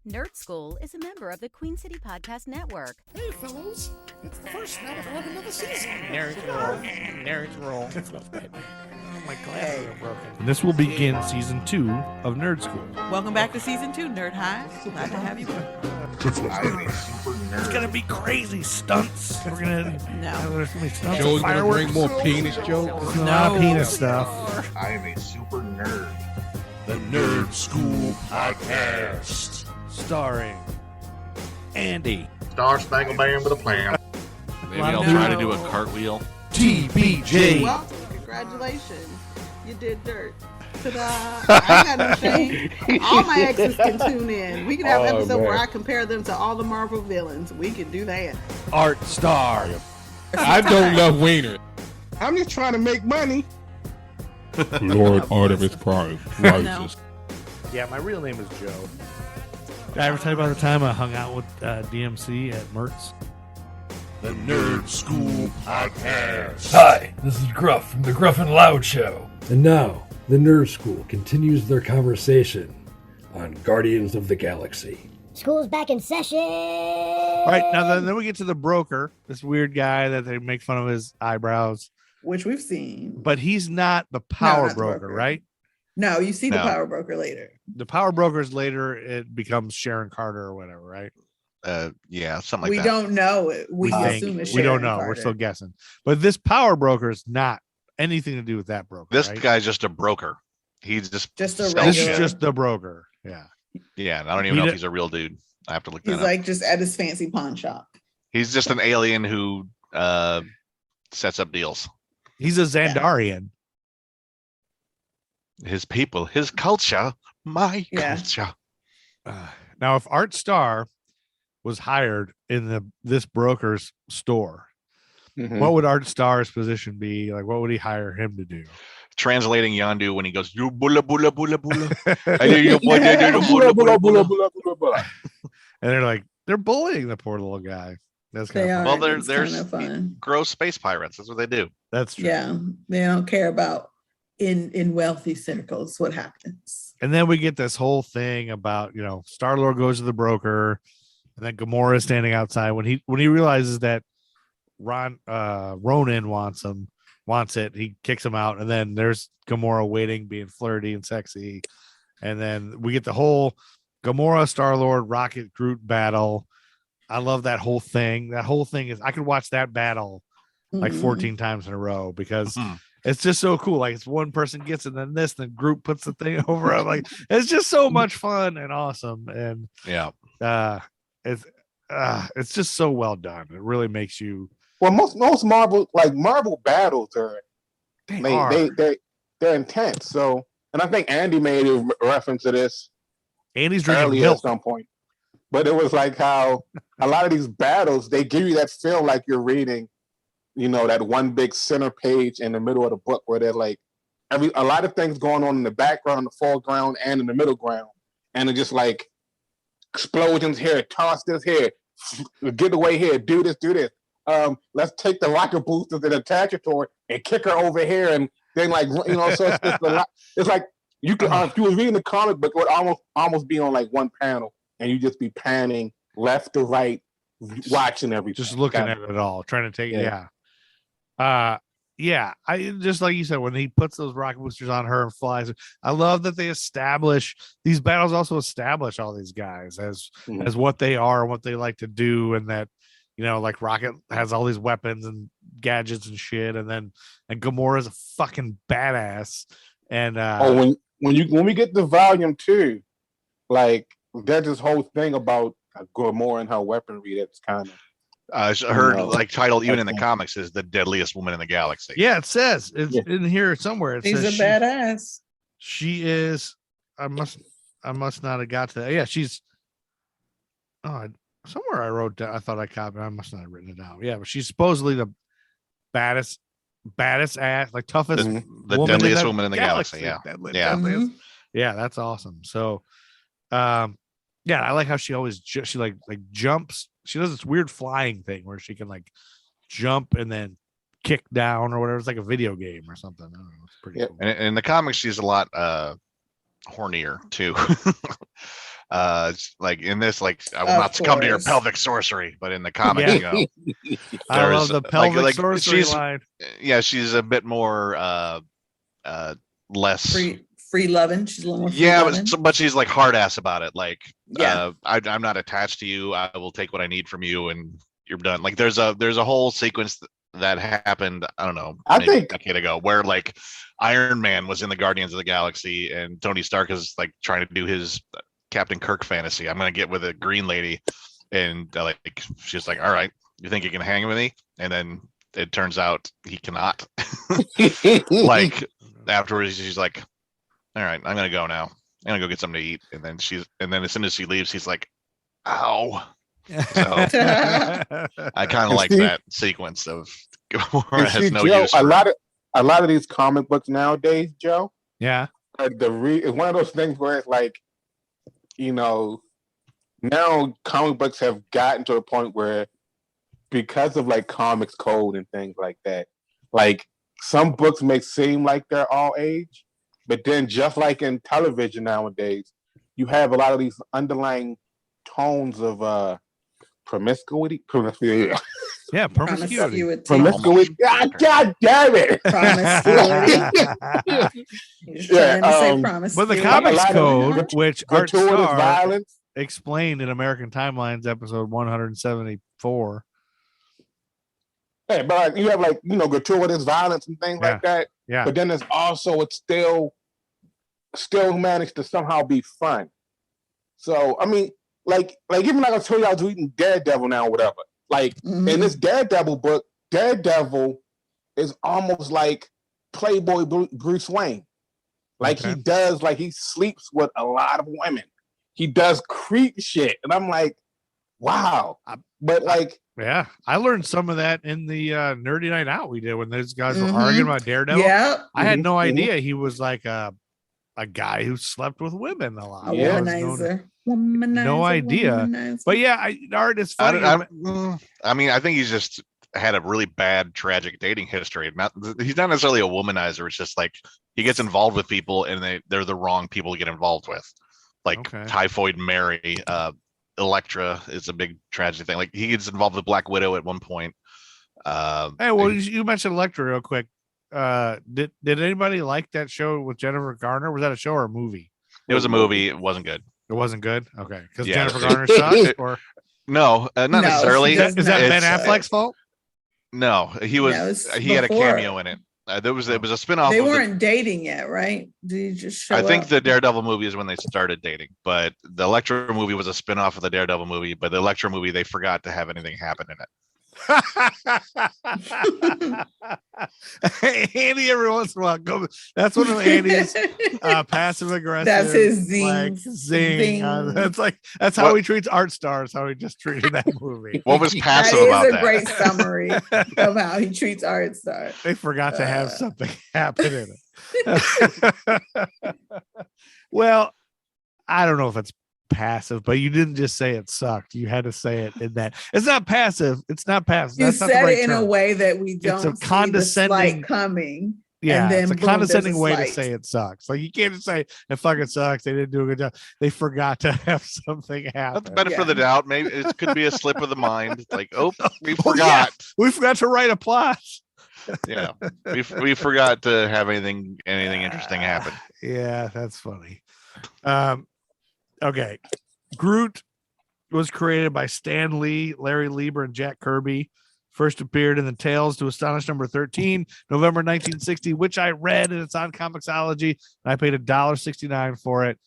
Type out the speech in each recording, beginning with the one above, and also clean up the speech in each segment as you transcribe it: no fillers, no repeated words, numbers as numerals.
Nerd Skool is a member of the Queen City Podcast Network. Hey, fellows. It's the first night of another season. Nerds roll. Nerds roll. Oh, my glasses are broken. And this will begin season 2 of Nerd Skool. Welcome back to season 2, Nerd Hive. Glad to have you. It's gonna be crazy stunts. We're gonna there's gonna be stunts. Joe's gonna bring more penis jokes. There's a lot of penis stuff. I am a super nerd. The Nerd Skool Podcast. Starring Andy. Star Spangled Band with a plan. Maybe I'll try to do a cartwheel. TBJ. Welcome. Congratulations. You did dirt. Ta-da. I ain't got no shame. All my exes can tune in. We can have an episode where I compare them to all the Marvel villains. We can do that. Art Star. I don't love Wiener. I'm just trying to make money. Lord Artemis Prime rises. Yeah, my real name is Joe. Did I ever tell you about the time I hung out with DMC at Mertz? The Nerd Skool Podcast. Hi, this is Gruff from the Gruff and Loud Show. And now, the Nerd Skool continues their conversation on Guardians of the Galaxy. School's back in session. All right, now then we get to the broker, this weird guy that they make fun of his eyebrows. Which we've seen. But he's not the power not the broker, broker. right? No, you see the power broker later. The power brokers later, it becomes Sharon Carter or whatever, right? Yeah, something like We that. don't know it. We think. assume it's We don't Sharon know. Carter. We're still guessing. But this power broker is not anything to do with that broker. This right? guy's just a broker. He's just a sells This regular- is just the broker. Yeah. Yeah, I don't even know if he's a real dude. I have to look that He's up. like just at his fancy pawn shop. He's just an alien who sets up deals. He's a Xandarian. His people, his culture, my Yeah. culture. Now, if Art Star was hired in this broker's store, what would Art Star's position be? Like, what would he hire him to do? Translating Yondu when he goes, you bula bula bula bula. I hear you, boy, they do bula bula bula. And they're bullying the poor little guy. That's kind They of are. fun. Well, It's they're kinda fun. gross space pirates. That's what they do. That's true. Yeah, they don't care about in wealthy circles what happens. And then we get this whole thing about, Star-Lord goes to the broker, and then Gamora is standing outside when he realizes that Ronan wants it, he kicks him out, and then there's Gamora waiting, being flirty and sexy. And then we get the whole Gamora, Star-Lord, Rocket, Groot battle. I love that whole thing. That whole thing is I could watch that battle like 14 times in a row because it's just so cool. Like it's one person gets it, then Groot puts the thing over. I'm like, it's just so much fun and awesome. And it's just so well done. It really makes you. Well, most Marvel battles are they're intense. So, and I think Andy made a reference to this. Andy's drinking earlier milk at some point, but it was like how a lot of these battles they give you that feel like you're reading, that one big center page in the middle of the book where they're like a lot of things going on in the background, the foreground, and in the middle ground, and it's just like explosions here, toss this here, get away here, do this. Let's take the rocket boosters and attach it to her and kick her over here, and then so it's just a lot. It's like you could if you was reading the comic book, it would almost be on like one panel, and you just be panning left to right, watching everything, just looking at it all, trying to take I just like you said, when he puts those rocket boosters on her and flies, I love that they establish these battles, also establish all these guys as what they are and what they like to do, and that like Rocket has all these weapons and gadgets and shit, and Gamora's a fucking badass. And when we get to volume 2, like there's this whole thing about Gamora and her weaponry that's kind of I heard titled even in the comics is the deadliest woman in the galaxy. Yeah, it says it's in here somewhere. She's a badass. She is. I must not have got to that. Yeah, she's. Somewhere I wrote down. I thought I copied. I must not have written it down. Yeah, but she's supposedly the baddest ass, like toughest, the deadliest woman in the galaxy. Yeah, deadliest. Yeah, that's awesome. So, I like how she always she like jumps. She does this weird flying thing where she can like jump and then kick down or whatever. It's like a video game or something. I don't know. It's pretty cool. And in the comics, she's a lot hornier too. Like in this, like I will not succumb to your pelvic sorcery, but in the comic, you know, I love the pelvic sorcery she's, line. Yeah, she's a bit more less free loving. She's a little more free yeah, loving. but she's like hard ass about it. Like, yeah, I'm not attached to you. I will take what I need from you, and you're done. Like, there's a whole sequence that happened. I don't know, I maybe think a decade ago, where like Iron Man was in the Guardians of the Galaxy, and Tony Stark is like trying to do his Captain Kirk fantasy. I'm gonna get with a green lady, and like she's like, all right, you think you can hang with me? And then it turns out he cannot. Like afterwards, she's like, all right, I'm gonna go now. I'm gonna go get something to eat. And then as soon as she leaves, he's like, ow. So I kind of like that sequence of Gamora has no Joe, use for a lot of these comic books nowadays, Joe. Yeah. It's one of those things where it's like, you know, now comic books have gotten to a point where, because of like comics code and things like that, like some books may seem like they're all age, but then just like in television nowadays, you have a lot of these underlying tones of promiscuity. Yeah, promiscuity. Promiscuity. God damn it! Promiscuity. But the comics code, which Art Star violence explained in American Timelines episode 174. Hey, but you have like, you know, gratuitous violence and things like that. Yeah. But then there's also it's still managed to somehow be fun. So I mean, like even like I told you, I was reading Daredevil now or whatever. Like in this Daredevil book, Daredevil is almost like Playboy Bruce Wayne. Like he does, like he sleeps with a lot of women. He does creep shit, and I'm like, wow. But like, yeah, I learned some of that in the Nerdy Night Out we did when those guys were arguing about Daredevil. Yeah, I had no idea he was like a guy who slept with women a lot. Womanizer. No idea. Womanizer. But yeah, Art is funny. I mean, I think he's just had a really bad, tragic dating history. He's not necessarily a womanizer. It's just like he gets involved with people, and they're the wrong people to get involved with. Like Typhoid Mary, Elektra is a big tragic thing. Like he gets involved with Black Widow at one point. Hey, well, you mentioned Elektra real quick. Did anybody like that show with Jennifer Garner? Was that a show or a movie? It was a movie. It wasn't good. It wasn't good. Okay, because Jennifer Garner sucks. Or no, not necessarily. Is that Ben Affleck's fault? No, he was. He had a cameo in it. It was a spinoff. They weren't dating yet, right? Did he just show I think up? the Daredevil movie is when they started dating, but the Elektra movie was a spinoff of the Daredevil movie. But the Elektra movie, they forgot to have anything happen in it. Andy, every once in a while, that's one of Andy's passive aggressive. That's his zing. Like, zing. That's how he treats Art Stars. How he just treated that movie. What was passive about that? That is a great summary of how he treats Art Stars. They forgot to have something happen in it. Well, I don't know if it's passive, but you didn't just say it sucked. You had to say it in that. It's not passive. It's not passive. You That's said not the right it in term. a way that we don't It's a see condescending the slight coming. Yeah, and then it's a boom, condescending there's a way to slight. say it sucks. Like you can't just say it fucking sucks. They didn't do a good job. They forgot to have something happen. That's benefit of the doubt. Maybe it could be a slip of the mind. It's like, we Oh, forgot. yeah. We forgot to write a plot. Yeah, we forgot to have anything interesting happen. Yeah, that's funny. Okay, Groot was created by Stan Lee, Larry Lieber, and Jack Kirby. First appeared in the Tales to Astonish number 13, November 1960, which I read, and it's on Comixology. And I paid $1.69 for it,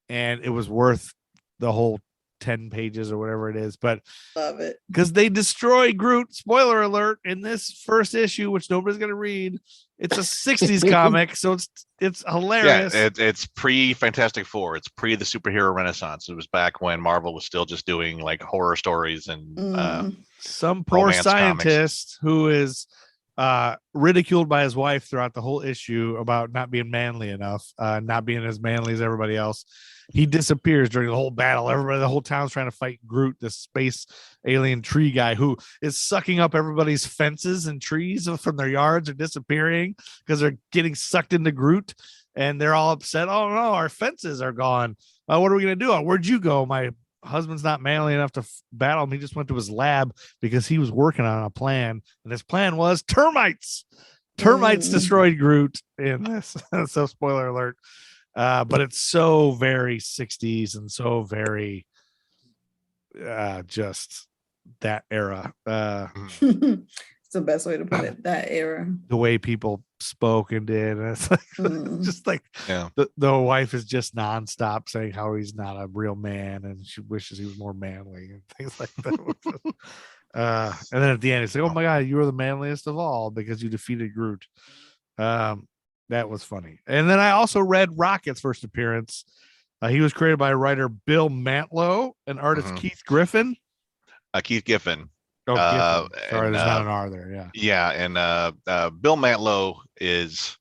and it was worth the whole 10 pages or whatever it is. But love it because they destroy Groot. Spoiler alert! In this first issue, which nobody's gonna read, it's a 60s comic, so it's hilarious. Yeah, it's pre Fantastic Four. It's pre the superhero renaissance. It was back when Marvel was still just doing like horror stories and some poor scientist who is ridiculed by his wife throughout the whole issue about not being manly enough, not being as manly as everybody else. He disappears during the whole battle. The whole town's trying to fight Groot, this space alien tree guy who is sucking up everybody's fences and trees from their yards are disappearing because they're getting sucked into Groot. and they're all upset. Oh no, our fences are gone. What are we gonna do? Where'd you go? My husband's not manly enough to battle him. He just went to his lab because he was working on a plan, and his plan was termites. Termites destroyed Groot in this. So spoiler alert. But it's so very 60s and so very just that era. It's the best way to put it. That era. The way people spoke and did. And it's like just like the wife is just nonstop saying how he's not a real man and she wishes he was more manly and things like that. And then at the end, it's like, oh my God, you were the manliest of all because you defeated Groot. That was funny. And then I also read Rocket's first appearance. He was created by writer Bill Mantlo and artist Keith Giffen. Keith Giffen. Oh, Giffen. Sorry, there's not an R there. Yeah. Yeah, and Bill Mantlo is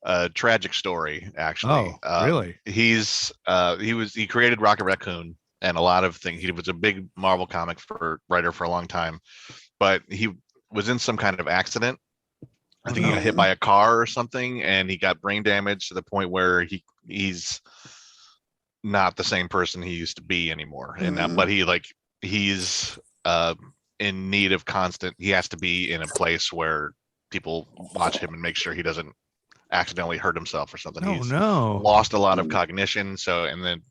a tragic story, actually. Oh, really? He created Rocket Raccoon and a lot of things. He was a big Marvel comic writer for a long time, but he was in some kind of accident. I think he got hit by a car or something, and he got brain damage to the point where he's not the same person he used to be anymore. And but he's in need of constant. He has to be in a place where people watch him and make sure he doesn't accidentally hurt himself or something. He's lost a lot of cognition. So, and then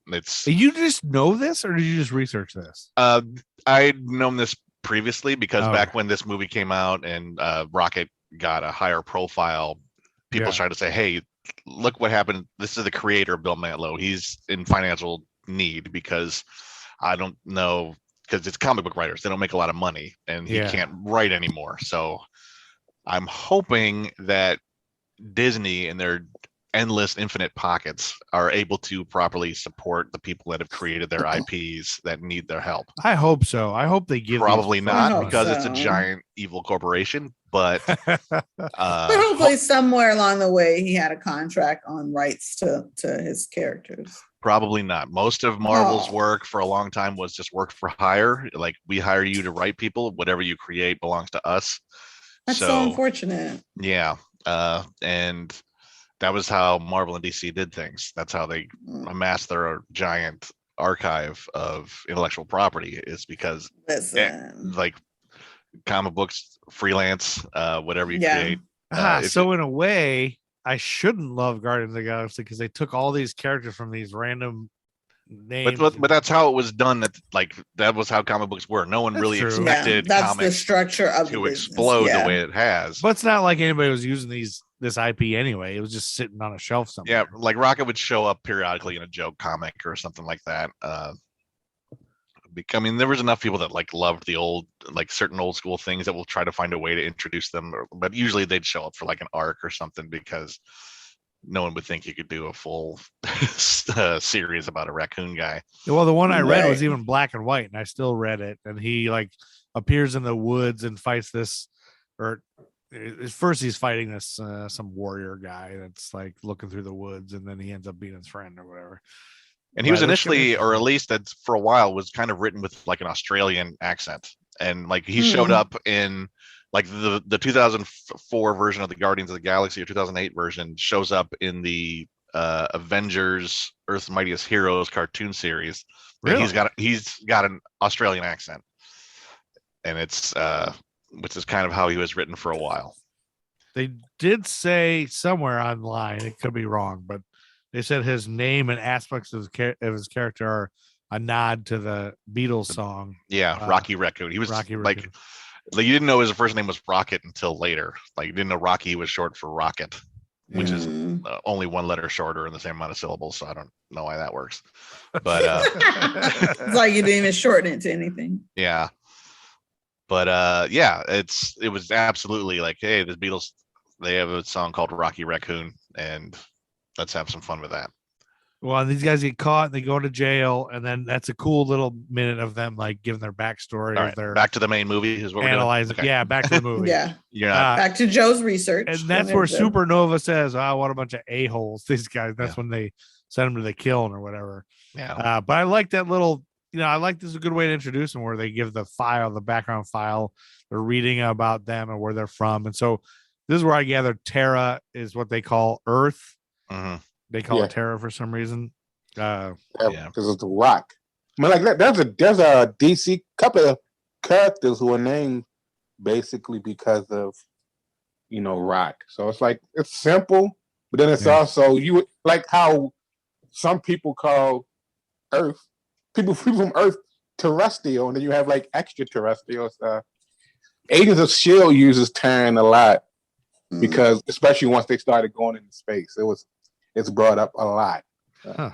you just know this, or did you just research this? I'd known this previously because back when this movie came out and Rocket got a higher profile, people started to say, hey, look what happened. This is the creator of Bill Mantlo. He's in financial need because I don't know, because it's comic book writers. They don't make a lot of money and he can't write anymore. So I'm hoping that Disney and their endless infinite pockets are able to properly support the people that have created their IPs that need their help. I hope so. I hope they give. Probably not because it's a giant evil corporation, but hopefully somewhere along the way he had a contract on rights to his characters. Probably not. Most of Marvel's work for a long time was just work for hire. Like, we hire you to write people. Whatever you create belongs to us. That's so unfortunate. Yeah. And that was how Marvel and DC did things. That's how they amassed their giant archive of intellectual property, is because like comic books, freelance, whatever you create. So in a way, I shouldn't love Guardians of the Galaxy because they took all these characters from these random names. But that's how it was done. That was how comic books were. No one really expected that's comics the structure of to explode the way it has. But it's not like anybody was using this IP anyway. It was just sitting on a shelf somewhere. Yeah, like Rocket would show up periodically in a joke comic or something like that. I mean, there was enough people that loved the old, certain old school things that will try to find a way to introduce them, but usually they'd show up for an arc or something because no one would think you could do a full series about a raccoon guy. Well, the one I read was even black and white, and I still read it. And he appears in the woods and fights this, or first he's fighting this some warrior guy that's looking through the woods, and then he ends up being his friend or whatever. And he was initially, or at least that's for a while, was kind of written with an Australian accent, and he showed up in the 2004 version of the Guardians of the Galaxy, or 2008 version shows up in the Avengers Earth's Mightiest Heroes cartoon series. Really? He's got an Australian accent, and it's which is kind of how he was written for a while. They did say somewhere online, it could be wrong, but they said his name and aspects of his character are a nod to the Beatles song. Yeah, Rocky Raccoon. He was Rocky Raccoon. You didn't know his first name was Rocket until later. You didn't know Rocky was short for Rocket, which is only one letter shorter and the same amount of syllables. So I don't know why that works. But it's like you didn't even shorten it to anything. Yeah. But it was absolutely hey, the Beatles, they have a song called Rocky Raccoon, and let's have some fun with that. Well, these guys get caught and they go to jail, and then that's a cool little minute of them giving their backstory. All right, back to the main movie is what we're analyzing. Okay. Yeah, back to the movie. Yeah. Back to Joe's research. And that's where Supernova says, what a bunch of a-holes, these guys. That's when they send them to the kiln or whatever. Yeah. But I like that little, I like this is a good way to introduce them, where they give the background file, they're reading about them and where they're from. And so this is where I gather Terra is what they call Earth. Mm-hmm. They call it Terra for some reason. Because it's the Rock. I mean, like there's a DC couple of characters who are named basically because of Rock. So it's like it's simple, but then it's also you like how some people call Earth people from Earth terrestrial, and then you have like extraterrestrial stuff. Agents of S.H.I.E.L.D. uses Terran a lot because, especially once they started going into space, it's brought up a lot. And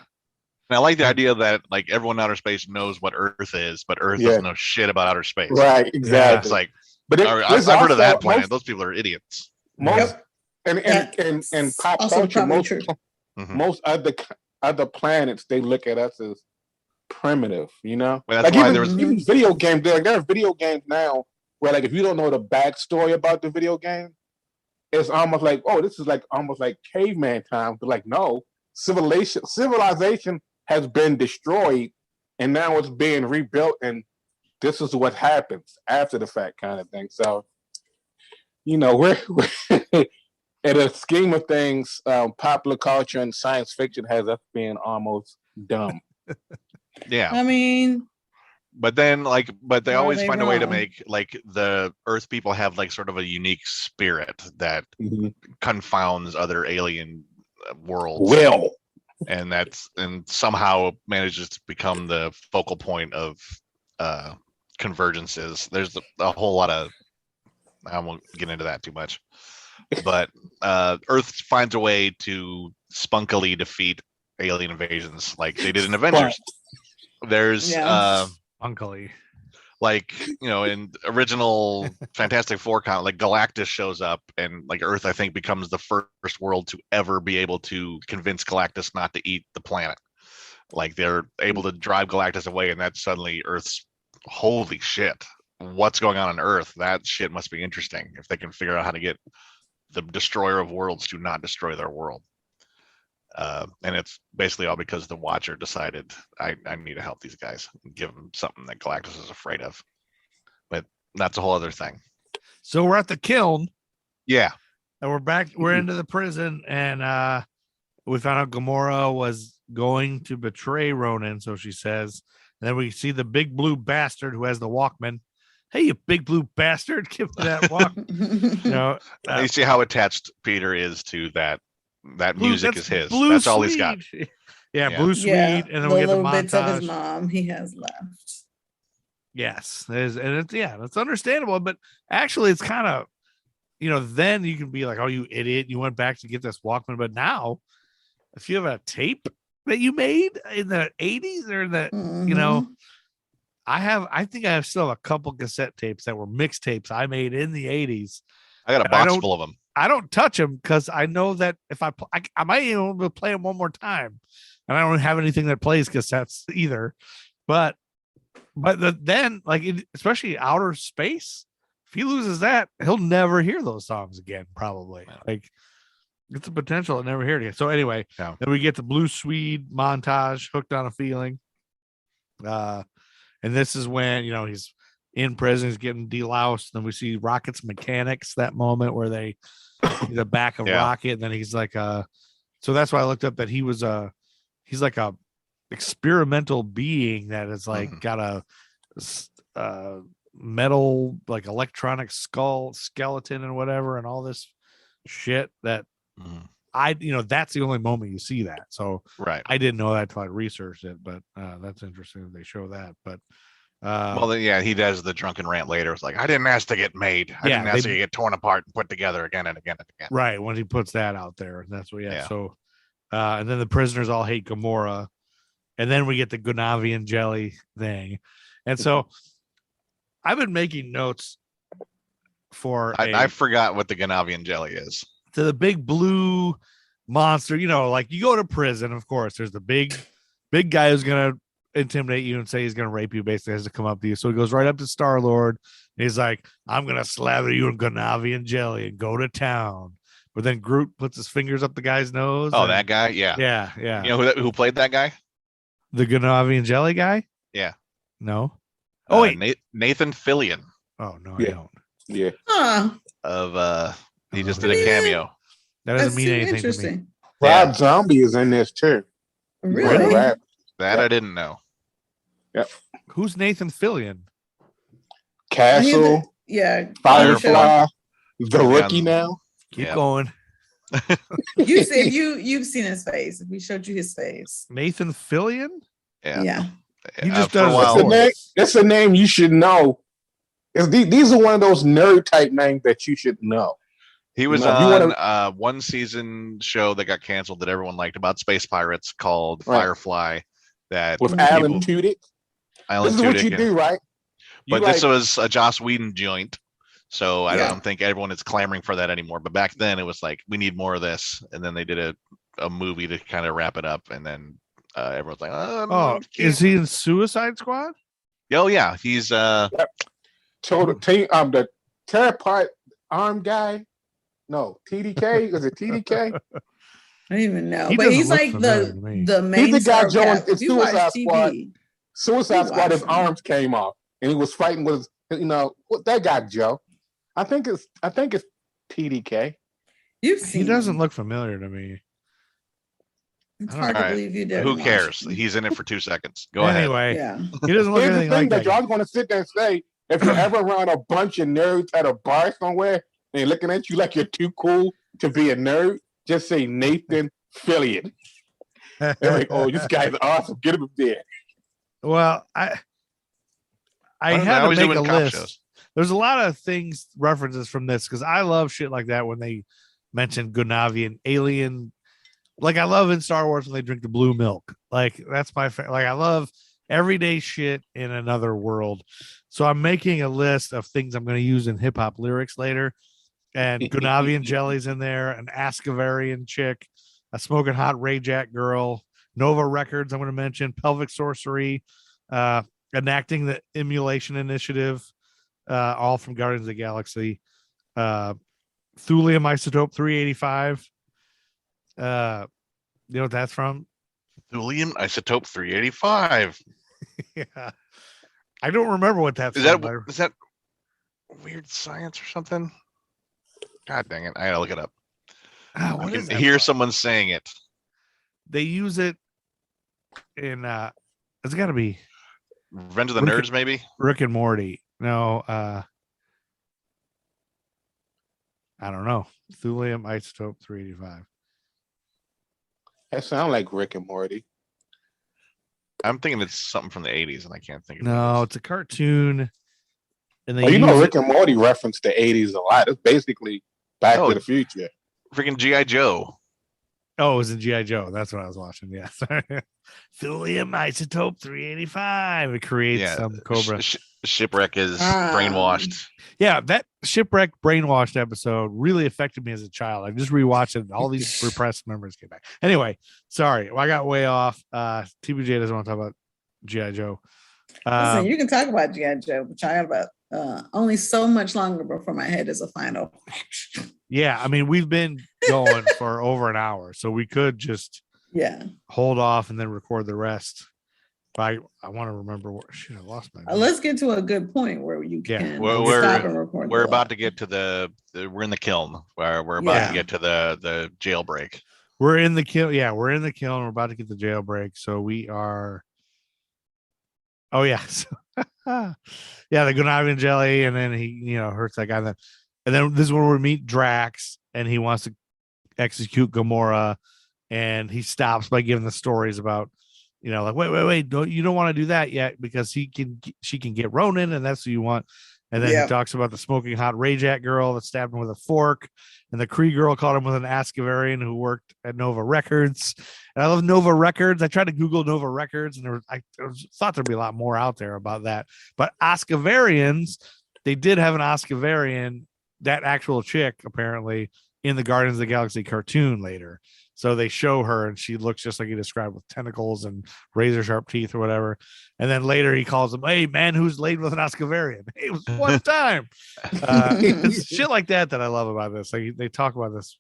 I like the idea that like everyone in outer space knows what Earth is, but Earth doesn't know shit about outer space. Right, exactly. It's like, but I've heard of that planet. Those people are idiots. Most and pop culture, most other planets, they look at us as primitive. Well, that's like why even video games. There are video games now where like if you don't know the backstory about the video game, it's almost like, oh, this is like almost like caveman times. But like, no, civilization has been destroyed, and now it's being rebuilt, and this is what happens after the fact, kind of thing. So, we're in a scheme of things, popular culture and science fiction has us being almost dumb. Yeah, I mean. But then, but they always find a way to make like the Earth people have like sort of a unique spirit that confounds other alien worlds. And somehow manages to become the focal point of convergences. There's a whole lot of, I won't get into that too much, but Earth finds a way to spunkily defeat alien invasions like they did in Avengers. There's Spunkily. Like, in original Fantastic Four count, like Galactus shows up and like Earth, I think, becomes the first world to ever be able to convince Galactus not to eat the planet. Like they're able to drive Galactus away, and that's suddenly Earth's holy shit. What's going on Earth? That shit must be interesting if they can figure out how to get the destroyer of worlds to not destroy their world. And it's basically all because the Watcher decided I need to help these guys and give them something that Galactus is afraid of. But that's a whole other thing. So we're at the kiln. Yeah. And we're back. We're into the prison. And we found out Gamora was going to betray Ronan. So she says. And then we see the big blue bastard who has the Walkman. Hey, you big blue bastard. Give me that Walkman. You see how attached Peter is to that. That music is his. Blue that's all he's got. Yeah, Blue Sweet, and then we get the montage. Bits of his mom he has left. Yes, it's understandable, but actually, it's kind of, then you can be like, "Oh, you idiot! You went back to get this Walkman." But now, if you have a tape that you made in the '80s or the, I think I still have a couple cassette tapes that were mixtapes I made in the '80s. I got a box full of them. I don't touch them because I know that if I might be able to play them one more time, and I don't have anything that plays cassettes either. But then especially outer space, if he loses that, he'll never hear those songs again. Probably like it's a potential to never hear it again. So anyway, then we get the Blue Swede montage, Hooked on a Feeling, and this is when he's in prison, he's getting deloused. Then we see Rocket's mechanics, that moment where they the back of Rocket, and then he's like so that's why I looked up that he's like a experimental being that is like got a metal like electronic skeleton and whatever and all this shit that that's the only moment you see that. So I didn't know that till I researched it, but that's interesting that they show that. But he does the drunken rant later. It's like, I didn't ask to get made. I didn't ask to get torn apart and put together again and again and again. Right. When he puts that out there, that's what, So, and then the prisoners all hate Gamora. And then we get the Gunavian jelly thing. And so I've been making notes for. I forgot what the Gunavian jelly is. To the big blue monster, like you go to prison, of course, there's the big guy who's going to intimidate you and say he's going to rape you, basically has to come up to you. So he goes right up to Star-Lord. He's like, I'm going to slather you in Gunavian jelly and go to town. But then Groot puts his fingers up the guy's nose. Oh, that guy? Yeah. Yeah. You know who played that guy? The Gunavian jelly guy? Yeah. No. Oh, wait. Nathan Fillion. Oh, no, I don't. Yeah. He just did a cameo. That doesn't mean anything to me. Rob Zombie is in this too. Really? That I didn't know. Yep. Who's Nathan Fillion? Castle. Firefly. The Rookie now. Keep going. You've seen his face. If we showed you his face. Nathan Fillion? Yeah. He just does it's a name you should know. These are one of those nerd type names that you should know. He was on one season show that got canceled that everyone liked about space pirates called Firefly. That with Alan Tudyk. This is what you do, right? But this was a Joss Whedon joint. So I don't think everyone is clamoring for that anymore. But back then it was like, we need more of this. And then they did a movie to kind of wrap it up. And then everyone's like, is he in Suicide Squad? Oh, yeah. He's the Terrapart arm guy. No, TDK. Is it TDK? I don't even know. But he's like the main. He's the guy Joe in Suicide Squad. Suicide Squad, his arms came off. And he was fighting with that guy, Joe. I think it's TDK. He doesn't look familiar to me. It's hard to believe you did. Who cares? He's in it for 2 seconds. Go ahead. Anyway, he doesn't look anything like that. I'm going to sit there and say, if you're ever around a bunch of nerds at a bar somewhere and they're looking at you like you're too cool to be a nerd, just say Nathan Fillion. They're like, oh, this guy's awesome. Get him there. Well, I had to make a list. Shows. There's a lot of references from this because I love shit like that when they mention Gunavian alien. Like I love in Star Wars when they drink the blue milk. Like that's my like I love everyday shit in another world. So I'm making a list of things I'm going to use in hip hop lyrics later. And Gunavian jelly's in there, an Ascavarian chick, a smoking hot Ray Jack girl, Nova Records. I'm going to mention pelvic sorcery, enacting the emulation initiative. All from Guardians of the Galaxy. Thulium isotope 385. You know what that's from? Thulium isotope 385. Yeah. I don't remember what that's from. Is that weird science or something? God dang it. I gotta look it up. I can hear someone saying it. They use it in it's gotta be Revenge of the Nerds, maybe? Rick and Morty. No, I don't know. Thulium isotope 385. That sounds like Rick and Morty. I'm thinking it's something from the 80s, and I can't think of it. No, it's a cartoon. And they Rick and Morty referenced the 80s a lot. It's basically Back to the Future. Freaking G.I. Joe. Oh, it was in G.I. Joe. That's what I was watching. Yeah. Thulium isotope 385. It creates some Cobra. Shipwreck is brainwashed. Yeah, that Shipwreck brainwashed episode really affected me as a child. I just rewatched it and all these repressed memories came back. Anyway, sorry. I got way off. TBJ doesn't want to talk about G.I. Joe. Listen, you can talk about G.I. Joe, but I have only so much longer before my head is a final. Yeah, I mean, we've been going for over an hour, so we could just hold off and then record the rest. But I want to remember what I lost my let's get to a good point where you can stop and record. We're about to get to we're in the kiln where we're about to get to the jailbreak. We're in the kiln. Yeah, we're in the kiln. We're about to get the jailbreak. So we are. Oh yeah. The Gunavian jelly, and then he hurts that guy. And then this is when we meet Drax, and he wants to execute Gamora, and he stops by giving the stories about, like, wait, you don't want to do that yet because she can get Ronin, and that's who you want. And then he talks about the smoking hot Ray Jack girl that stabbed him with a fork, and the Kree girl caught him with an Ascavarian who worked at Nova Records. And I love Nova Records. I tried to Google Nova Records, and I thought there'd be a lot more out there about that. But Ascavarians, they did have an Ascavarian, that actual chick, apparently, in the Guardians of the Galaxy cartoon later. So they show her, and she looks just like you described, with tentacles and razor sharp teeth or whatever. And then later he calls him, "Hey, man, who's laid with an Ascavarian?" It was one time. Shit like that I love about this. Like they talk about this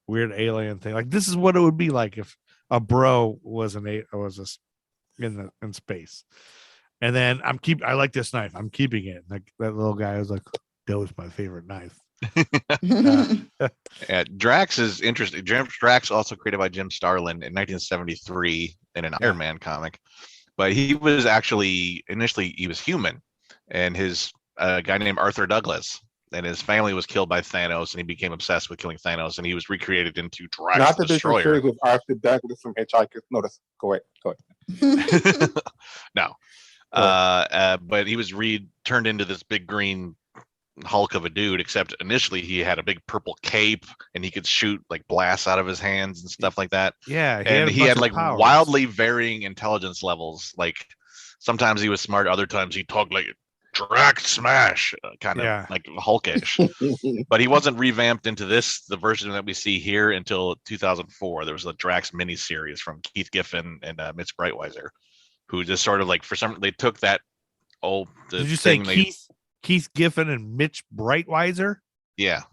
weird alien thing. Like this is what it would be like if a bro was in space. And then I like this knife. I'm keeping it. Like that little guy was like, "That was my favorite knife." Drax is interesting. Drax also created by Jim Starlin in 1973 in an Iron Man comic, but he was actually initially he was human, and his guy named Arthur Douglas, and his family was killed by Thanos, and he became obsessed with killing Thanos, and he was recreated into Drax Not the the Destroyer. difference with Arthur Douglas from Hitchhiker's. No, go ahead. No, but he was turned into this big green Hulk of a dude, except initially he had a big purple cape and he could shoot like blasts out of his hands and stuff like that. Yeah, he had like powers. Wildly varying intelligence levels. Like sometimes he was smart, other times he talked like Drax smash, kind of like Hulkish. But he wasn't revamped into the version that we see here until 2004. There was a Drax miniseries from Keith Giffen and Mitch Brightweiser, who just sort of like they took that Did you say Keith Giffen and Mitch Brightweiser? Yeah.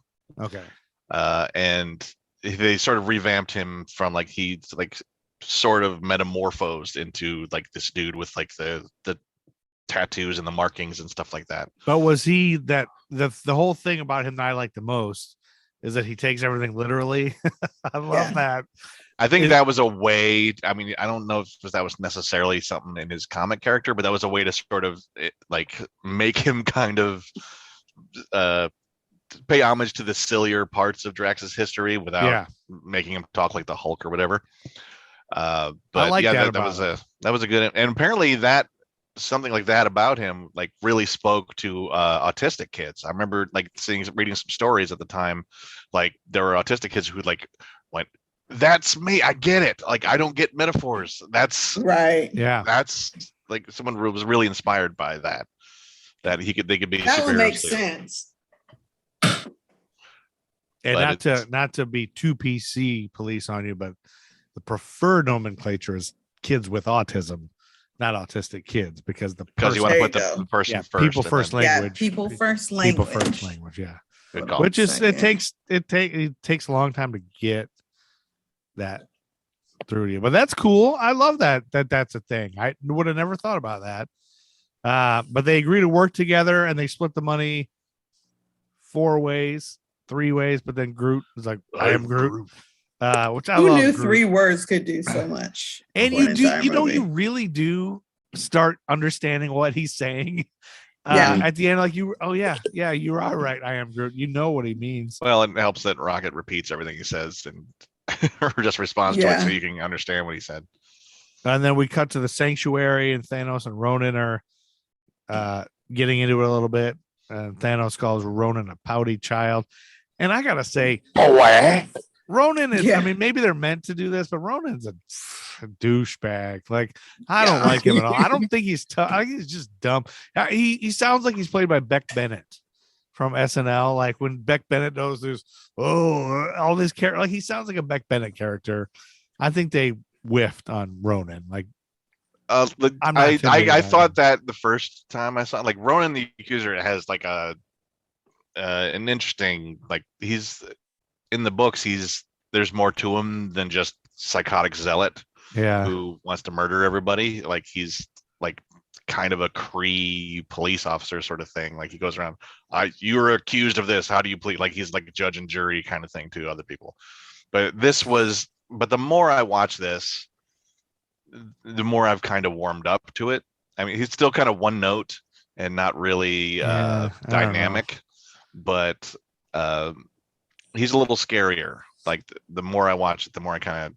Okay. And they sort of revamped him from like he like sort of metamorphosed into like this dude with like the tattoos and the markings and stuff like that. But was he that the whole thing about him that I like the most is that he takes everything literally? I love that. I think that was a way. I mean, I don't know if that was necessarily something in his comic character, but that was a way to sort of like make him kind of pay homage to the sillier parts of Drax's history without making him talk like the Hulk or whatever. But I like that was a good, and apparently that something like that about him like really spoke to autistic kids. I remember like reading some stories at the time, like there were autistic kids who like went, "That's me. I get it. Like I don't get metaphors. That's right. Yeah, that's like someone was really inspired by that. That they could be. That would make sense. And not to be too PC police on you, but the preferred nomenclature is kids with autism, not autistic kids, because you want to put the person first. People first language. Yeah, people first language. People first language. Yeah. Which is it takes a long time to get that through to you, but that's cool. I love that's a thing. I would have never thought about that. But they agree to work together and they split the money 4 ways, 3 ways, but then Groot is like, I am Groot. Which I Who love. knew Groot. 3 words could do so much? And you really do start understanding what he's saying. At the end, like you are right. I am Groot. You know what he means. Well, it helps that Rocket repeats everything he says and or just responds to it so you can understand what he said. And then we cut to the sanctuary, and Thanos and Ronan are getting into it a little bit. And Thanos calls Ronan a pouty child. And I gotta say, Ronan is, I mean, maybe they're meant to do this, but Ronan's a douchebag. Like, I don't like him at all. I don't think he's tough. I think he's just dumb. He sounds like he's played by Beck Bennett from SNL. Like when Beck Bennett knows there's all this character, like he sounds like a Beck Bennett character. I think they whiffed on Ronan. Like, I thought that the first time I saw like Ronan the Accuser has like an interesting, like he's in the books, there's more to him than just psychotic zealot who wants to murder everybody. Like he's like kind of a Cree police officer sort of thing. Like he goes around, you were accused of this, how do you plead? Like he's like a judge and jury kind of thing to other people. But the more I watch this, the more I've kind of warmed up to it. I mean, he's still kind of one note and not really dynamic, but he's a little scarier. Like the more I watch it, the more I kind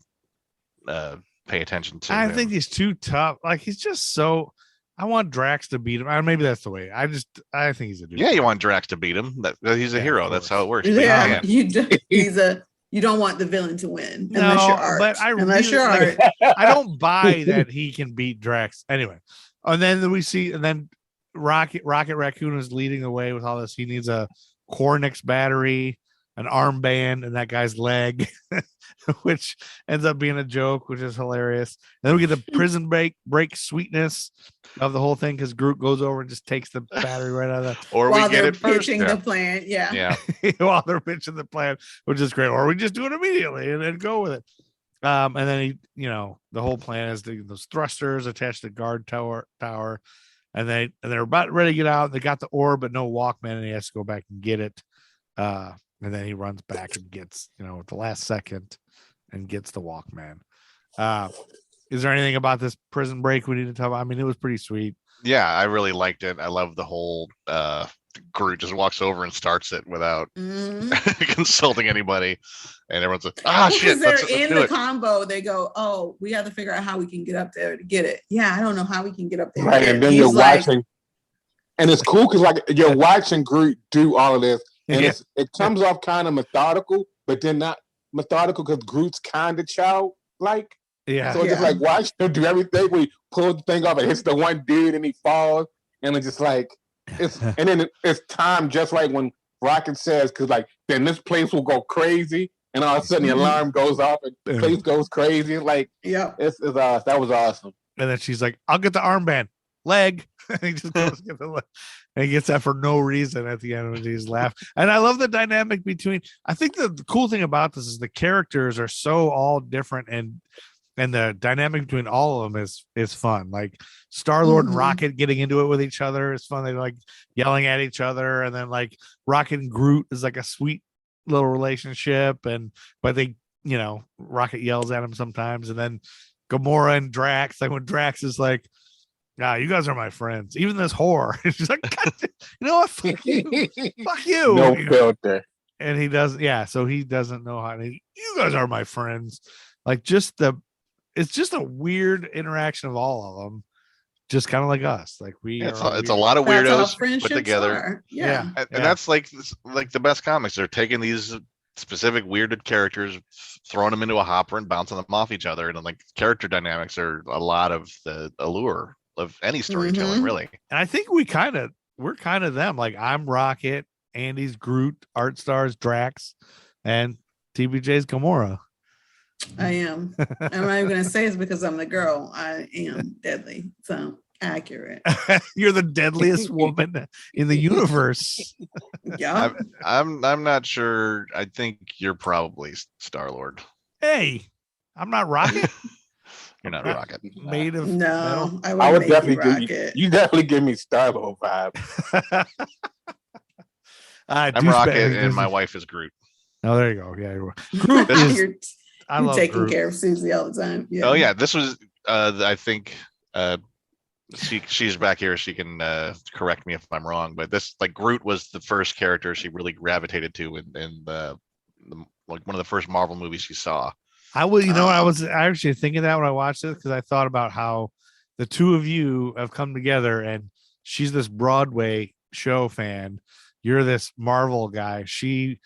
of pay attention to him. think he's too tough. Like he's just so. I want Drax to beat him. Maybe that's the way. I think he's a dude. Yeah, you want Drax to beat him. He's a hero. That's how it works. Yeah, you don't want the villain to win unless you're Art. But I don't buy that he can beat Drax anyway. And then we see, and then Rocket Raccoon is leading the way with all this. He needs a Cornix battery, an armband, and that guy's leg, which ends up being a joke, which is hilarious. And then we get the prison break sweetness of the whole thing because Groot goes over and just takes the battery right out of that. Or while we get it first. Pitching the plan, while they're pitching the plan, which is great. Or we just do it immediately and then go with it. And then the whole plan is those thrusters attached to the guard tower, and they're about ready to get out. They got the orb, but no Walkman, and he has to go back and get it. And then he runs back and gets, at the last second and gets the Walkman. Is there anything about this prison break we need to talk about? I mean, it was pretty sweet. Yeah, I really liked it. I love the whole Groot just walks over and starts it without consulting anybody, and everyone's like, shit. Because they're in the combo. They go, oh, we have to figure out how we can get up there to get it. Yeah, I don't know how we can get up there. Right, and then you're watching, and it's cool because like you're watching Groot do all of this, and it comes off kind of methodical, but then not methodical because Groot's kind of childlike. Yeah. So it's just like watch him do everything. We pull the thing off and hits the one dude and he falls, and it's just like and then it's time just right when Rocket says, because like then this place will go crazy, and all of a sudden the alarm goes off and the place goes crazy. Like that was awesome. And then she's like, "I'll get the armband, leg." And he just goes get the leg. And he gets that for no reason at the end when he's laughing. And I love the dynamic between. I think the cool thing about this is the characters are so all different, and the dynamic between all of them is fun. Like Star-Lord and Rocket getting into it with each other is fun. They like yelling at each other, and then like Rocket and Groot is like a sweet little relationship. But they, Rocket yells at him sometimes, and then Gamora and Drax, like when Drax is like, "Nah, you guys are my friends." Even this whore, she's like, "You know what? Fuck you, fuck you." No filter. And he does, so he doesn't know how to. You guys are my friends. Like it's just a weird interaction of all of them, just kind of like us. Like it's a lot of weirdos put together. Yeah. And that's like the best comics. They're taking these specific weirded characters, throwing them into a hopper and bouncing them off each other, and like character dynamics are a lot of the allure of any storytelling, really. And I think we're kind of them. Like I'm Rocket, Andy's Groot, Art Star's Drax, and TBJ's Gamora. I am. I'm not even gonna say it's because I'm the girl. I am deadly. So accurate. You're the deadliest woman in the universe. Yeah. I'm not sure. I think you're probably Star-Lord. Hey, I'm not Rocket. You're not Rocket. Made of metal. I would definitely you definitely give me Star-Lord vibe. I'm Rocket and my wife is Groot. Oh, there you go. Yeah, Groot is. You're taking care of Susie all the time. Yeah. Oh yeah, this was. I think she's back here. She can correct me if I'm wrong, but this Groot was the first character she really gravitated to in the like one of the first Marvel movies she saw. I was actually thinking that when I watched this because I thought about how the two of you have come together, and she's this Broadway show fan. You're this Marvel guy. She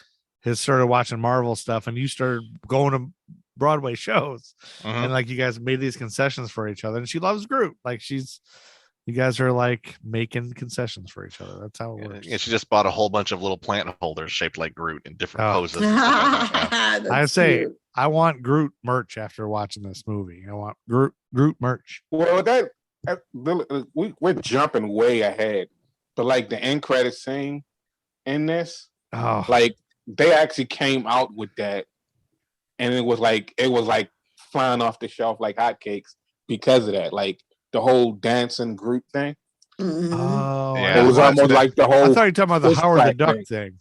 has started watching Marvel stuff, and you started going to Broadway shows, and like you guys made these concessions for each other, and she loves Groot. Like you guys are like making concessions for each other. That's how it works. Yeah, she just bought a whole bunch of little plant holders shaped like Groot in different poses. I say cute. I want Groot merch after watching this movie. I want Groot merch. Well, we're jumping way ahead, but like the end credit scene in this, like they actually came out with that, and it was like flying off the shelf like hotcakes because of that. Like the whole dancing Groot thing. Oh, yeah. It was almost like the whole. I thought you were talking about the Howard the Duck thing.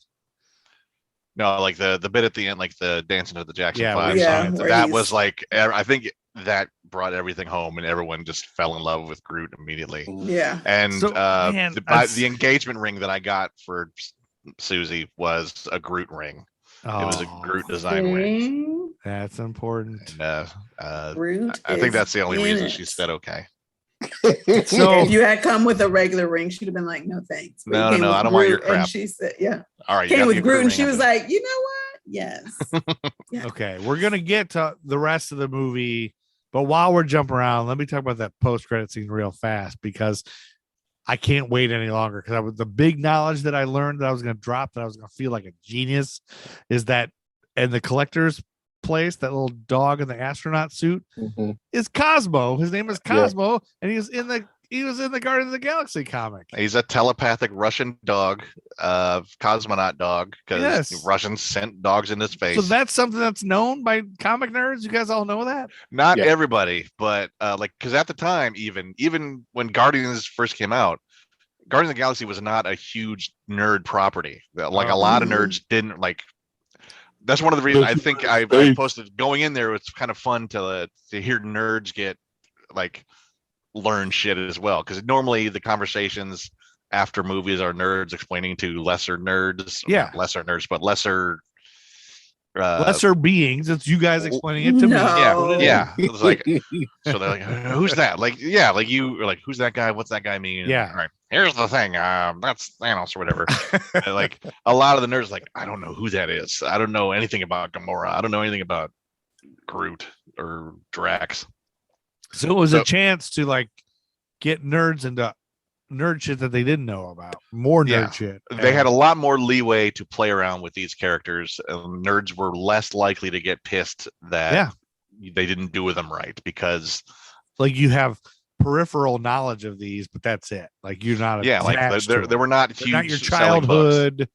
No, like the bit at the end, like the dancing to the Jackson 5 song. That was like, I think that brought everything home, and everyone just fell in love with Groot immediately. Yeah. And So, man, the engagement ring that I got for Susie was a Groot ring. It was a Groot design ring. That's important. And, Groot I think that's the only reason she it. said okay. So if you had come with a regular ring, she'd have been like, "No thanks." No, I don't want your crap. And she said, "Yeah." All right, came with Groot, and she was like, "You know what? Yes." Yeah. Okay, we're gonna get to the rest of the movie, but while we're jumping around, let me talk about that post-credit scene real fast because I can't wait any longer. Because the big knowledge that I learned that I was gonna drop, that I was gonna feel like a genius, is that in the collector's place, that little dog in the astronaut suit is Cosmo. His name is Cosmo, and he was in the Guardians of the Galaxy comic. He's a telepathic Russian dog, cosmonaut dog, because Russians sent dogs into space. So that's something that's known by comic nerds. You guys all know that? Not everybody, but because at the time, even when Guardians first came out, Guardians of the Galaxy was not a huge nerd property. Like a lot of nerds didn't like. That's one of the reasons I think I posted going in there. It's kind of fun to hear nerds get like learn shit as well, because normally the conversations after movies are nerds explaining to lesser nerds. Not lesser nerds, but lesser beings. It's you guys explaining it to me. Yeah. It was like, so they're like, who's that? Like, yeah, like you are like, who's that guy? What's that guy mean? Yeah. All right. Here's the thing. That's Thanos or whatever. And like a lot of the nerds, like, I don't know who that is. I don't know anything about Gamora. I don't know anything about Groot or Drax. So it was a chance to like get nerds into nerd shit that they didn't know about. More nerd shit. They had a lot more leeway to play around with these characters. Nerds were less likely to get pissed that they didn't do with them right, because like you have peripheral knowledge of these, but that's it. Like you're not like they were not huge, not your childhood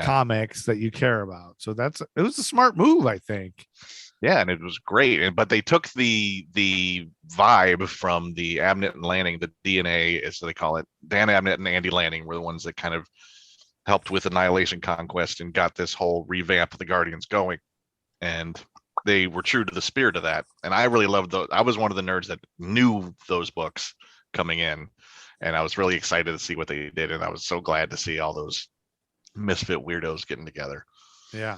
comics that you care about. So it was a smart move, I think. Yeah, and it was great. But they took the vibe from the Abnett and Lanning, the DNA, as they call it. Dan Abnett and Andy Lanning were the ones that kind of helped with Annihilation Conquest and got this whole revamp of the Guardians going. And they were true to the spirit of that. And I really loved those. I was one of the nerds that knew those books coming in. And I was really excited to see what they did. And I was so glad to see all those misfit weirdos getting together. Yeah.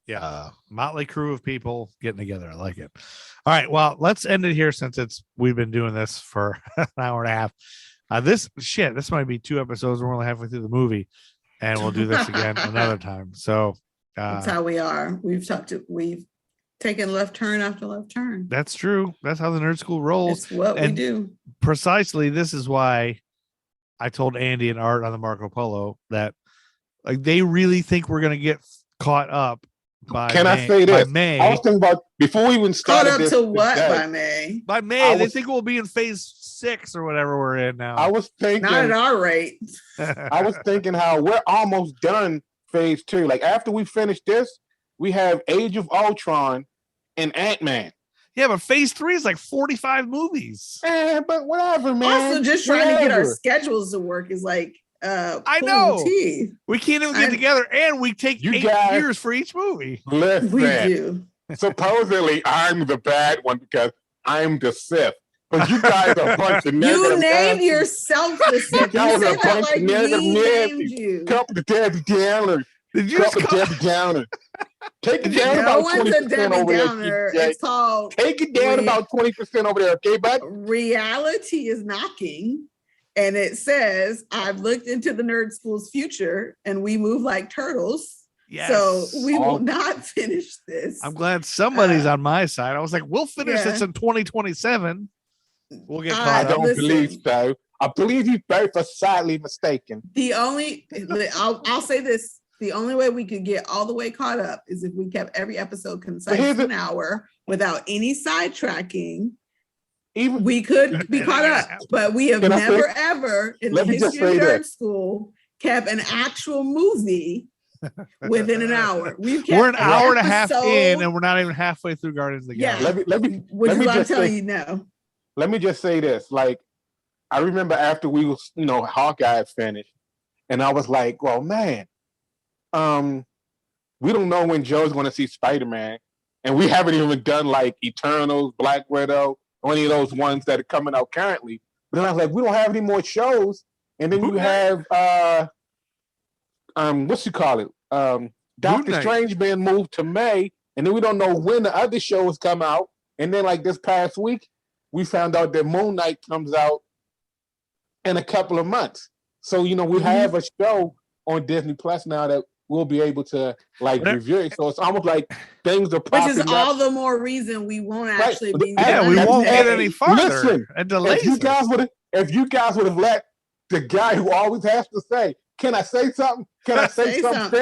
Yeah, motley crew of people getting together. I like it. All right, well, let's end it here since we've been doing this for an hour and a half. This might be 2 episodes. We're only halfway through the movie, and we'll do this again another time. So that's how we are. We've taken left turn after left turn. That's true. That's how the Nerd School rolls. It's what we do. Precisely, this is why I told Andy and Art on the Marco Polo that like they really think we're gonna get caught up. I say this? May. I was thinking about before we even started. Caught up to what by May? By May, they think we'll be in phase 6 or whatever we're in now. I was thinking, not at our rate. I was thinking how we're almost done phase 2. Like after we finish this, we have Age of Ultron and Ant-Man. Yeah, but phase 3 is like 45 movies. But whatever, man. Also, just trying to get our schedules to work is like. I know we can't even get together, and we take 8 years for each movie. Listen, we do. Supposedly, I'm the bad one because I'm the Sith, but you guys are a bunch of negative. You named yourself the Sith. You said that like we named you. Couple of Debbie Downers. Did you just Debbie Downer? Take it down about 20% over there. It's called. Take it down about 20% over there, okay, bud? Reality is knocking. And it says, I've looked into the Nerd School's future and we move like turtles. Yes. So we will not finish this. I'm glad somebody's on my side. I was like, we'll finish this in 2027. We'll get caught up. I don't believe so. I believe you both are sadly mistaken. I'll say this. The only way we could get all the way caught up is if we kept every episode concise an hour without any sidetracking. We could be caught up, but we have never ever in the history of Nerd School kept an actual movie within an hour. We're an hour and a half in, and we're not even halfway through Guardians of the Galaxy. Let me tell you now. Let me just say this: like, I remember after we was, Hawkeye finished, and I was like, "Well, man, we don't know when Joe's going to see Spider-Man, and we haven't even done like Eternals, Black Widow." Or any of those ones that are coming out currently. But then I was like, we don't have any more shows. And then you have Doctor Strange being moved to May, and then we don't know when the other shows come out. And then like this past week, we found out that Moon Knight comes out in a couple of months. So we have a show on Disney Plus now that we'll be able to review it. So it's almost like things are popping. Which is all the more reason we won't actually be. Yeah, we won't get any farther. Listen, if you guys would have let the guy who always has to say, "Can I say something? Can I say something?"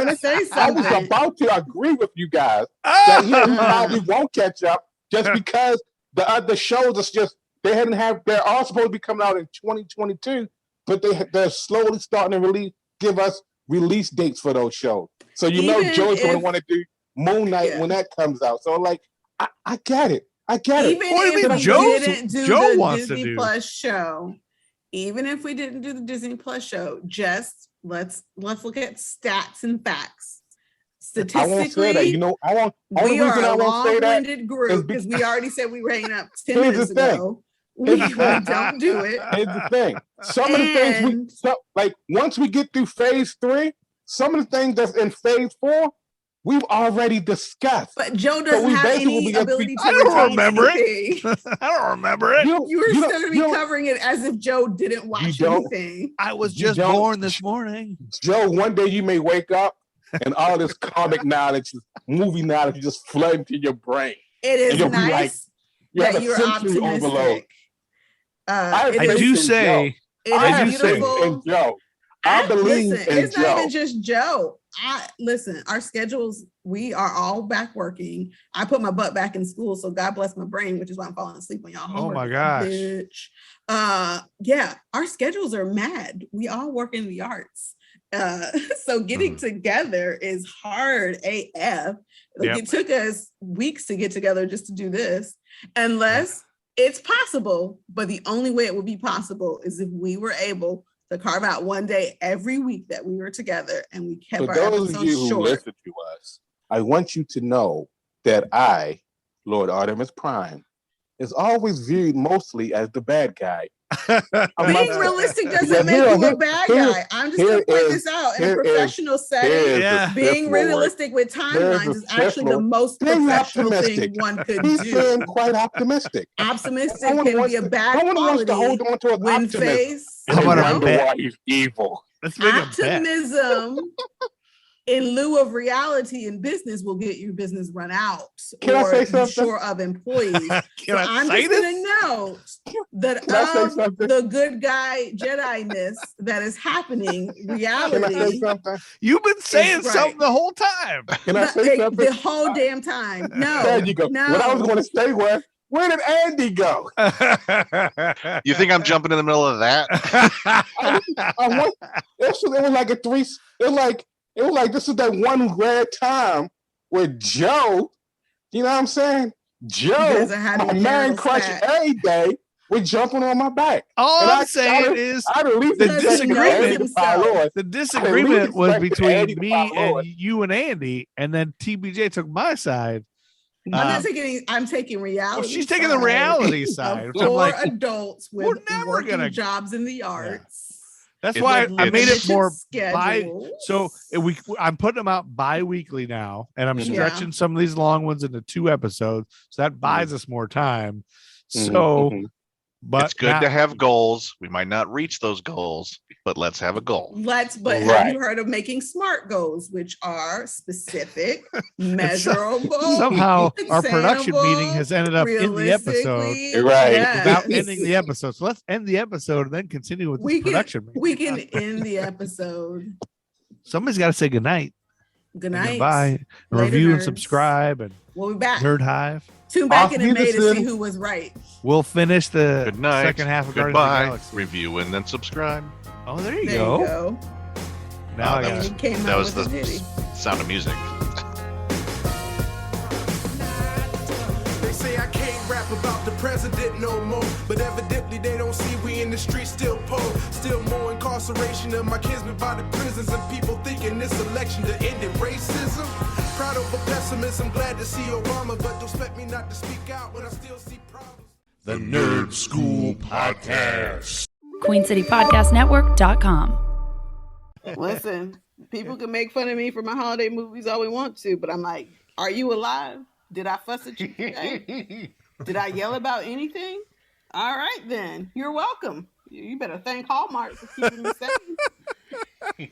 I was about to agree with you guys that we probably won't catch up just because the other shows is just they're all supposed to be coming out in 2022, but they're slowly starting to give us release dates for those shows. So Joe's going to want to do Moon Knight when that comes out. So I get it. Even if Joe didn't do the Disney Plus show, even if we didn't do the Disney Plus show, just let's look at stats and facts. Statistically, I won't say that. You know, we are a long-winded group because we already said we ran up 10 minutes ago. We don't do it. Here's the thing. Some of the things like once we get through phase 3, some of the things that's in phase 4, we've already discussed. But Joe doesn't have any ability to I don't remember it. I don't remember it. You were still going to be covering it as if Joe didn't watch anything. I was just born this morning. Joe, one day you may wake up and all this comic knowledge, movie knowledge just flood into your brain. It is nice that you're optimistic. I do say, in Joe. I believe in it's Joe. not even just Joe. Listen, our schedules, we are all back working. I put my butt back in school, so God bless my brain, which is why I'm falling asleep on y'all. Oh my gosh. Bitch. Yeah, our schedules are mad. We all work in the arts. So getting together is hard AF. It took us weeks to get together just to do this, unless it's possible. But the only way it would be possible is if we were able to carve out one day every week that we were together and we kept For our those episodes of you who short. listen to us, I want you to know that I, Lord Artemis Prime, is always viewed mostly as the bad guy. Being realistic doesn't make you a bad guy. I'm just going to point this out in a professional setting. Being realistic with timelines is actually the most professional thing one could do. Being quite optimistic. Optimistic can be a bad quality when faced. How about I wonder why he's evil? Optimism in lieu of reality in business will get your business run out or be short of employees. I'm just going to note that of the good guy Jedi-ness that is happening, reality. You've been saying something the whole time. Can I say something? The whole damn time. No. There you go. No. What I was going to say was, where did Andy go? You think I'm jumping in the middle of that? It was like a 3. It was like this is that one rare time where Joe, you know what I'm saying? Joe, my man crush every day, was jumping on my back. All I'm saying is the disagreement was between me and you and Andy, and then TBJ took my side. I'm taking reality. Well, she's taking the reality side. For adults with working jobs in the arts. That's why I made it more I'm putting them out bi-weekly now, and I'm stretching some of these long ones into 2 episodes, so that buys us more time. So, but it's good to have goals. We might not reach those goals, but let's have a goal. Have you heard of making SMART goals, which are specific, measurable? Somehow our production meeting has ended up in the episode, without ending the episode. So let's end the episode and then continue with the production meeting. We can end the episode. Somebody's got to say goodnight. Good night. Bye. Review and subscribe, and we'll be back. Nerd Hive. Tune back in and May to see who was right. We'll finish the Good night. second half of Guardians of the Galaxy. Review and then subscribe. Oh, there you go. Now that was the sound of music. They say I can't rap about the president no more, but evidently they don't see we in the streets still poor. Still more incarceration of my kinsmen by the prisons, and people thinking this election to end racism. Proud over pessimism, glad to see Obama, but don't expect me not to speak out when I still see problems. The Nerd Skool Podcast. QueenCityPodcastNetwork.com. Listen, people can make fun of me for my holiday movies all we want to, but I'm like, are you alive? Did I fuss at you today? Did I yell about anything? All right, then. You're welcome. You better thank Hallmark for keeping me safe.